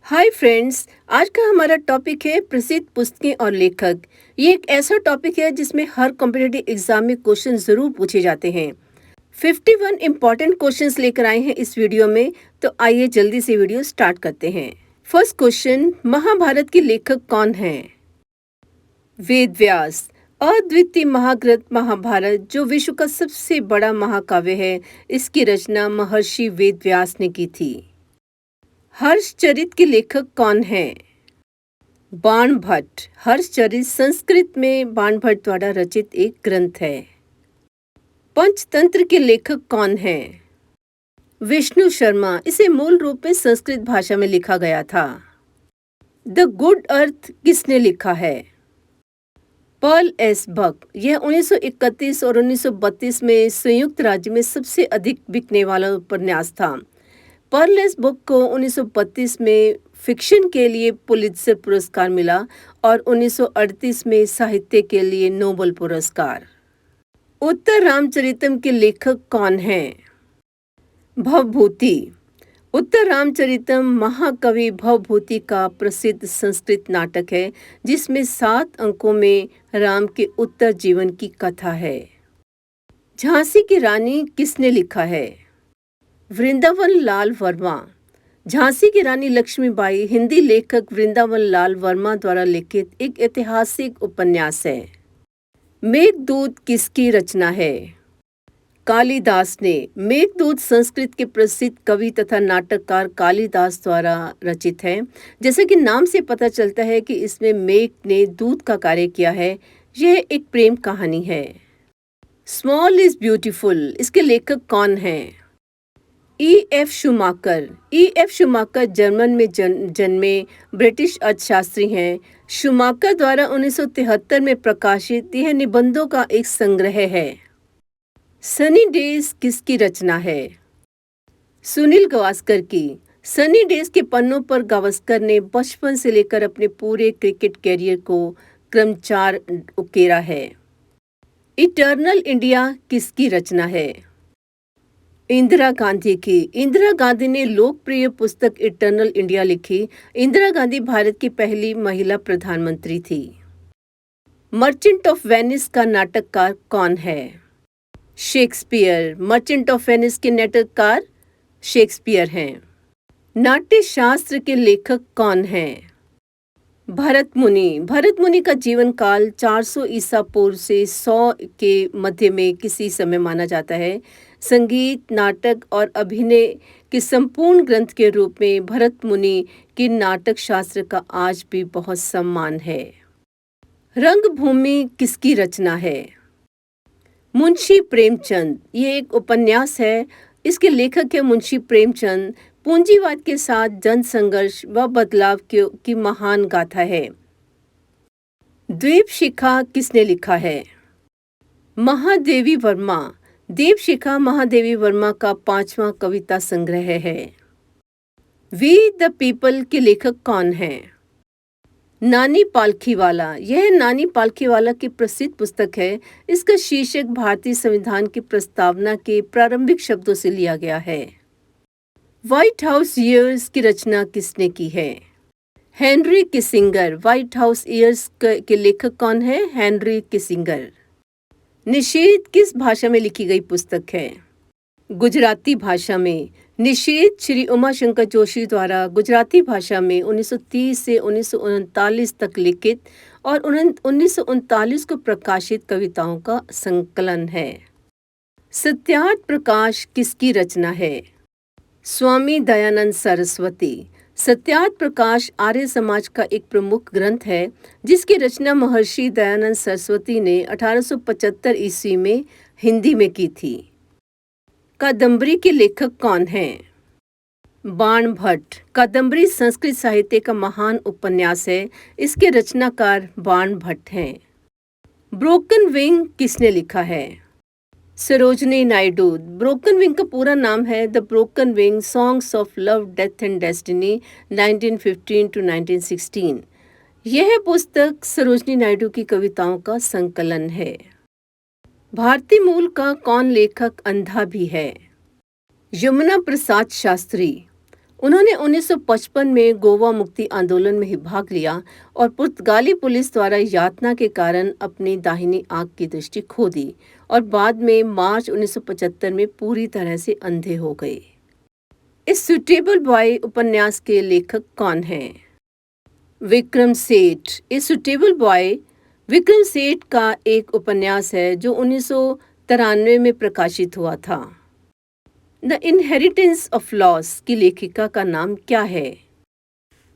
Hi friends. आज का हमारा टॉपिक है प्रसिद्ध पुस्तकें और लेखक। ये एक ऐसा टॉपिक है जिसमें हर कॉम्पिटिटिव एग्जाम में क्वेश्चन जरूर पूछे जाते हैं। 51 इम्पॉर्टेंट क्वेश्चंस लेकर आए हैं इस वीडियो में। तो आइए जल्दी से वीडियो स्टार्ट करते हैं। फर्स्ट क्वेश्चन, महाभारत के लेखक कौन हैं? वेद व्यास। अद्वितीय महाग्रंथ महाभारत जो विश्व का सबसे बड़ा महाकाव्य है, इसकी रचना महर्षि वेद व्यास ने की थी। हर्षचरित के लेखक कौन हैं? बाणभट्ट। हर्षचरित संस्कृत में बाणभट्ट द्वारा रचित एक ग्रंथ है। पंचतंत्र के लेखक कौन हैं? विष्णु शर्मा। इसे मूल रूप में संस्कृत भाषा में लिखा गया था। द गुड अर्थ किसने लिखा है? Pearl S Buck. यह 1931 और 1932 में संयुक्त राज्य में सबसे अधिक बिकने वाला उपन्यास था। पर्ल एस बुक को 1932 में फिक्शन के लिए पुलित्जर पुरस्कार मिला और 1938 में साहित्य के लिए नोबेल पुरस्कार। उत्तर रामचरितम के लेखक कौन हैं? भवभूति। उत्तर रामचरितम महाकवि भवभूति का प्रसिद्ध संस्कृत नाटक है जिसमें 7 अंकों में राम के उत्तर जीवन की कथा है। झांसी की रानी किसने लिखा है? वृंदावन लाल वर्मा। झांसी की रानी लक्ष्मीबाई हिंदी लेखक वृंदावन लाल वर्मा द्वारा लिखित एक ऐतिहासिक उपन्यास है। मेघदूत किसकी रचना है? कालिदास ने। मेघदूत संस्कृत के प्रसिद्ध कवि तथा नाटककार कालिदास द्वारा रचित है। जैसे कि नाम से पता चलता है कि इसमें मेघ ने दूत का कार्य किया है। यह एक प्रेम कहानी है। स्मॉल इज ब्यूटीफुल, इसके लेखक कौन हैं? E.F. Schumacher. E.F. Schumacher German में जन्मे ब्रिटिश अर्थशास्त्री हैं। शूमाकर द्वारा 1973 में प्रकाशित यह निबंधों का एक संग्रह है। सनी डेज किसकी रचना है? सुनील गावस्कर की। सनी डेज के पन्नों पर गावस्कर ने बचपन से लेकर अपने पूरे क्रिकेट कैरियर को क्रमचार उकेरा है। इटर्नल इंडिया किसकी रचना है? इंदिरा गांधी की। इंदिरा गांधी ने लोकप्रिय पुस्तक इटर्नल इंडिया लिखी। इंदिरा गांधी भारत की पहली महिला प्रधानमंत्री थी। मर्चेंट ऑफ वेनिस का नाटककार कौन है? शेक्सपियर। मर्चेंट ऑफ वेनिस के नाटककार शेक्सपियर हैं। नाट्य शास्त्र के लेखक कौन हैं? भरत मुनि। भरत मुनि का जीवन काल 400 ईसा पूर्व से 100 के मध्य में किसी समय माना जाता है। संगीत, नाटक और अभिनय के संपूर्ण ग्रंथ के रूप में भरत मुनि के नाटक शास्त्र का आज भी बहुत सम्मान है। रंगभूमि किसकी रचना है? मुंशी प्रेमचंद। ये एक उपन्यास है। इसके लेखक है मुंशी प्रेमचंद। पूंजीवाद के साथ जन संघर्ष व बदलाव की महान गाथा है। द्वीपशिखा किसने लिखा है? महादेवी वर्मा। दीपशिखा महादेवी वर्मा का 5वां कविता संग्रह है। वी द पीपल के लेखक कौन हैं? नानी पालखीवाला। यह नानी पालखीवाला की प्रसिद्ध पुस्तक है। इसका शीर्षक भारतीय संविधान की प्रस्तावना के प्रारंभिक शब्दों से लिया गया है। व्हाइट हाउस ईयर्स की रचना किसने की है? Henry Kissinger. White house years के लेखक कौन है? Henry Kissinger. निषेध किस भाषा में लिखी गई पुस्तक है? गुजराती भाषा में। निषेध श्री उमाशंकर जोशी द्वारा गुजराती भाषा में 1930 से 1939 तक लिखित और 1939 को प्रकाशित कविताओं का संकलन है। सत्यार्थ प्रकाश किसकी रचना है? स्वामी दयानंद सरस्वती। सत्यार्थ प्रकाश आर्य समाज का एक प्रमुख ग्रंथ है जिसकी रचना महर्षि दयानंद सरस्वती ने 1875 ईस्वी में हिंदी में की थी। कादम्बरी के लेखक कौन हैं? बाणभट्ट। कादम्बरी संस्कृत साहित्य का महान उपन्यास है। इसके रचनाकार बाणभट्ट हैं। ब्रोकन विंग किसने लिखा है? सरोजनी नायडू। ब्रोकन विंग का पूरा नाम है the broken wing songs of love death and destiny 1915 to 1916। यह पुस्तक सरोजनी नायडू की कविताओं का संकलन है। भारतीय मूल का कौन लेखक अंधा भी है? यमुना प्रसाद शास्त्री। उन्होंने 1955 में गोवा मुक्ति आंदोलन में ही भाग लिया और पुर्तगाली पुलिस द्वारा यातना के कारण अपनी दाहिनी आंख की दृष्टि खो दी और बाद में मार्च 1975 में पूरी तरह से अंधे हो गए। इस सुटेबल बॉय उपन्यास के लेखक कौन हैं? विक्रम सेठ। इस सुटेबल बॉय विक्रम सेठ का एक उपन्यास है जो 1993 में प्रकाशित हुआ था। द इनहेरिटेंस ऑफ लॉस की लेखिका का नाम क्या है?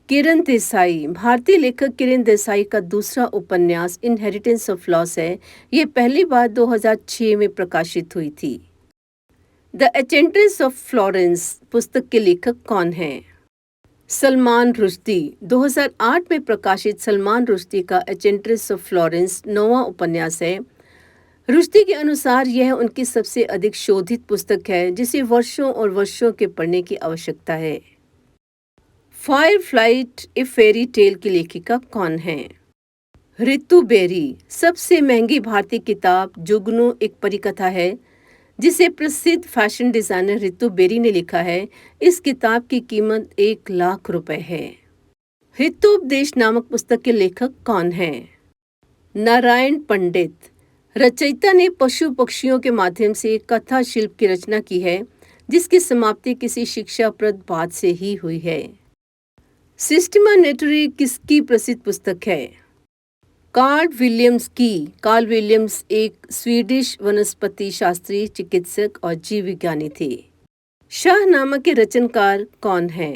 किरण देसाई। भारतीय लेखक किरण देसाई का दूसरा उपन्यास इनहेरिटेंस ऑफ लॉस है। ये पहली बार 2006 में प्रकाशित हुई थी। द एचेंट्रेस ऑफ फ्लोरेंस पुस्तक के लेखक कौन हैं? सलमान रुश्दी। 2008 में प्रकाशित सलमान रुश्दी का एचेंट्रेस ऑफ फ्लोरेंस 9वां उपन्यास है। रुश्दी के अनुसार यह उनकी सबसे अधिक शोधित पुस्तक है जिसे वर्षों और वर्षों के पढ़ने की आवश्यकता है। फायर फ्लाइट ए फेरी टेल की लेखिका कौन है? रितु बेरी। सबसे महंगी भारतीय किताब जुगनू एक परिकथा है जिसे प्रसिद्ध फैशन डिजाइनर रितु बेरी ने लिखा है। इस किताब की कीमत 1 लाख रुपए है। हितोपदेश नामक पुस्तक के लेखक कौन है? नारायण पंडित। रचयिता ने पशु पक्षियों के माध्यम से कथा शिल्प की रचना की है जिसकी समाप्ति किसी शिक्षाप्रद बात से ही हुई है। सिस्टमा नेटरी किसकी प्रसिद्ध पुस्तक है? कार्ल विलियम्स की। कार्ल विलियम्स एक स्वीडिश वनस्पति शास्त्री, चिकित्सक और जीव विज्ञानी थे। शाहनामा के रचनकार कौन है?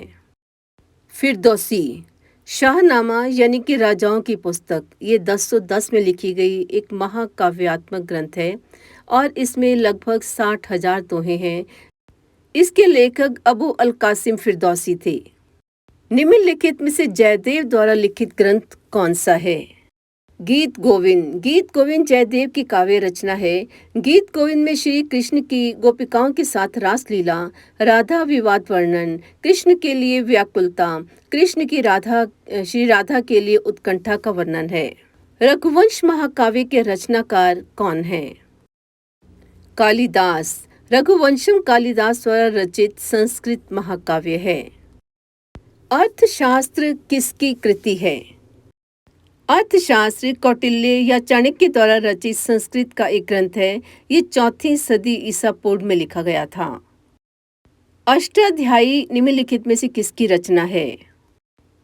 फिरदौसी। शाहनामा यानी कि राजाओं की पुस्तक ये 1010 में लिखी गई एक महाकाव्यात्मक ग्रंथ है और इसमें लगभग 60,000 दोहे हैं। इसके लेखक अबू अल कासिम फिरदौसी थे। निम्नलिखित में से जयदेव द्वारा लिखित ग्रंथ कौन सा है? गीत गोविंद। गीत गोविंद जयदेव की काव्य रचना है। गीत गोविंद में श्री कृष्ण की गोपिकाओं के साथ रासलीला, राधा विवाद वर्णन, कृष्ण के लिए व्याकुलता, कृष्ण की श्री राधा के लिए उत्कंठा का वर्णन है। रघुवंश महाकाव्य के रचनाकार कौन है? कालिदास। रघुवंशम कालिदास द्वारा रचित संस्कृत महाकाव्य है। अर्थशास्त्र किसकी कृति है? अर्थशास्त्र कौटिल्य या चाणक्य द्वारा रचित संस्कृत का एक ग्रंथ है। ये 4वीं सदी ईसा पूर्व में लिखा गया था। अष्टाध्यायी निम्नलिखित में से किसकी रचना है?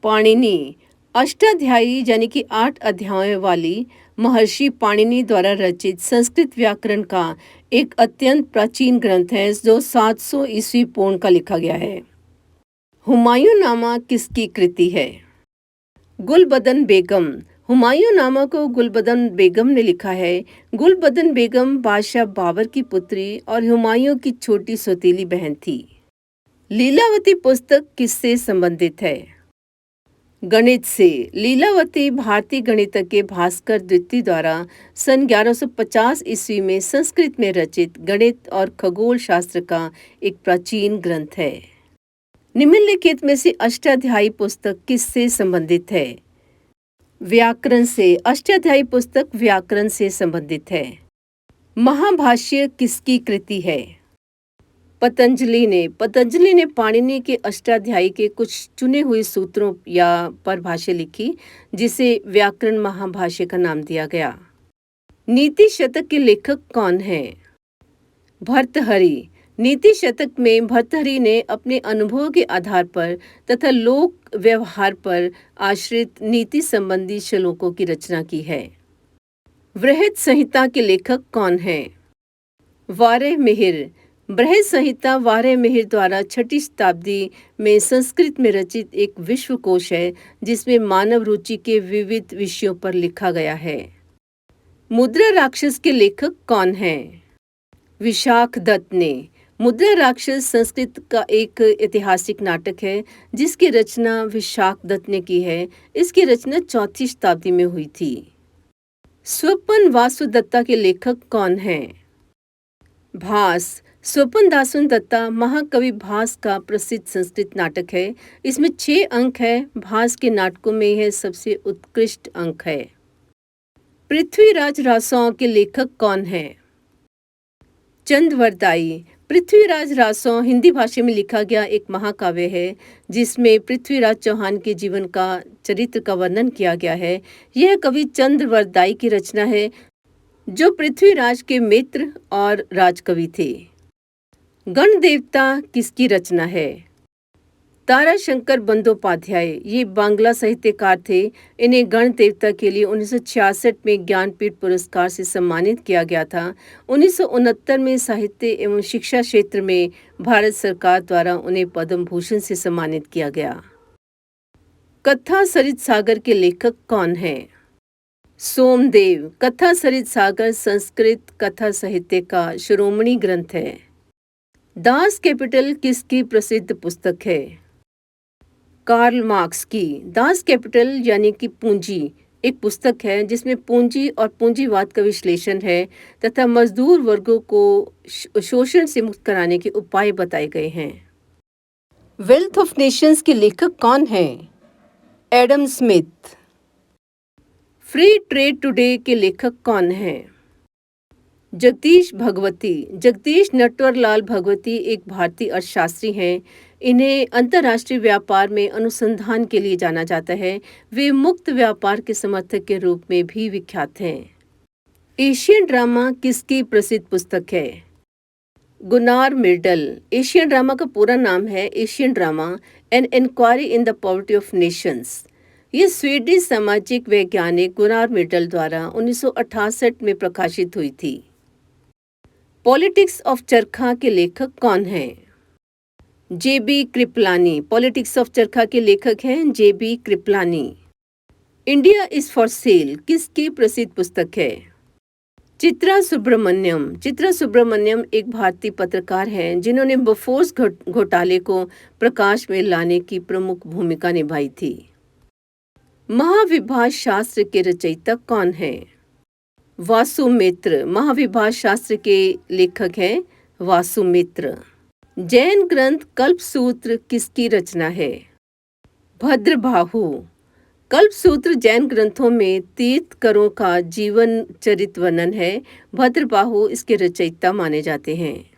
पाणिनि। अष्टाध्यायी यानी कि 8 अध्यायों वाली महर्षि पाणिनि द्वारा रचित संस्कृत व्याकरण का एक अत्यंत प्राचीन ग्रंथ है जो 700 ईस्वी पूर्व का लिखा गया है। हुमायूं नामा किसकी कृति है? गुलबदन बेगम। हुमायूं नामा को गुलबदन बेगम ने लिखा है। गुलबदन बेगम बादशाह बाबर की पुत्री और हुमायूं की छोटी सौतेली बहन थी। लीलावती पुस्तक किससे संबंधित है? गणित से। लीलावती भारतीय गणितज्ञ भास्कर द्वितीय द्वारा सन 1150 ईस्वी में संस्कृत में रचित गणित और खगोल शास्त्र का एक प्राचीन ग्रंथ है। निम्नलिखित में से अष्टाध्यायी पुस्तक किससे संबंधित है? व्याकरण से। अष्टाध्यायी पुस्तक व्याकरण से संबंधित है। महाभाष्य किसकी कृति है? पतंजलि ने। पतंजलि ने पाणिनि के अष्टाध्यायी के कुछ चुने हुए सूत्रों या पर भाष्य लिखी जिसे व्याकरण महाभाष्य का नाम दिया गया। नीति शतक के लेखक कौन है? भर्तृहरि। नीति शतक में भर्तृहरि ने अपने अनुभव के आधार पर तथा लोक व्यवहार पर आश्रित नीति संबंधी श्लोकों की रचना की है। बृहद संहिता के लेखक कौन हैं? वारह मिहिर। बृहद संहिता वारह मिहिर द्वारा 6वीं शताब्दी में संस्कृत में रचित एक विश्वकोश है जिसमें मानव रुचि के विविध विषयों पर लिखा गया है। मुद्रा राक्षस के लेखक कौन हैं? विशाख दत्त ने। मुद्रा राक्षस संस्कृत का एक ऐतिहासिक नाटक है जिसकी रचना विशाख दत्त ने की है। इसकी रचना 4वीं शताब्दी में हुई थी। स्वपन वासुदत्ता के लेखक कौन हैं? भास। स्वपन दासुदत्ता महाकवि भास का प्रसिद्ध संस्कृत नाटक है। इसमें 6 अंक है। भास के नाटकों में यह सबसे उत्कृष्ट अंक है। पृथ्वीराज रासों के लेखक कौन हैं? चंदवरदाई। पृथ्वीराज रासो हिंदी भाषा में लिखा गया एक महाकाव्य है जिसमें पृथ्वीराज चौहान के जीवन का चरित्र का वर्णन किया गया है। यह कवि चंद्रवरदाई की रचना है जो पृथ्वीराज के मित्र और राजकवि थे। गण देवता किसकी रचना है? ताराशंकर बंदोपाध्याय ये बांग्ला साहित्यकार थे। इन्हें गण देवता के लिए 1966 में ज्ञानपीठ पुरस्कार से सम्मानित किया गया था। 1969 में साहित्य एवं शिक्षा क्षेत्र में भारत सरकार द्वारा उन्हें पद्म भूषण से सम्मानित किया गया। कथा सरित सागर के लेखक कौन हैं? सोमदेव। कथा सरित सागर संस्कृत कथा साहित्य का शिरोमणि ग्रंथ है। दास कैपिटल किसकी प्रसिद्ध पुस्तक है? कार्ल मार्क्स की। दास कैपिटल यानी कि पूंजी एक पुस्तक है जिसमें पूंजी और पूंजीवाद का विश्लेषण है तथा मजदूर वर्गों को शोषण से मुक्त कराने के उपाय बताए गए हैं। वेल्थ ऑफ नेशंस के लेखक कौन हैं? Adam Smith. Free trade today के लेखक कौन हैं? जगदीश भगवती। जगदीश नटवरलाल भगवती एक भारतीय अर्थशास्त्री हैं। इन्हें अंतर्राष्ट्रीय व्यापार में अनुसंधान के लिए जाना जाता है। वे मुक्त व्यापार के समर्थक के रूप में भी विख्यात हैं। एशियन ड्रामा किसकी प्रसिद्ध पुस्तक है? Gunnar Myrdal. एशियन ड्रामा का पूरा नाम है Asian drama an inquiry in the poverty of nations. ये स्वीडिश सामाजिक वैज्ञानिक गुनार मिर्डल द्वारा 1968 में प्रकाशित हुई थी। पॉलिटिक्स ऑफ चरखा के लेखक कौन हैं? जेबी कृपलानी। पॉलिटिक्स ऑफ चरखा के लेखक हैं J B Kripalani. India is for sale किसकी प्रसिद्ध पुस्तक है? चित्रा सुब्रमण्यम। चित्रा सुब्रमण्यम एक भारतीय पत्रकार हैं जिन्होंने बोफोर्स घोटाले को प्रकाश में लाने की प्रमुख भूमिका निभाई थी। महाविभाष शास्त्र के रचयिता कौन हैं? वासुमित्र। महाविभाष शास्त्र के लेखक हैं वासुमित्र। जैन ग्रंथ कल्पसूत्र किसकी रचना है? भद्रबाहु। कल्पसूत्र जैन ग्रंथों में तीर्थंकरों का जीवन चरित वर्णन है। भद्रबाहु इसके रचयिता माने जाते हैं।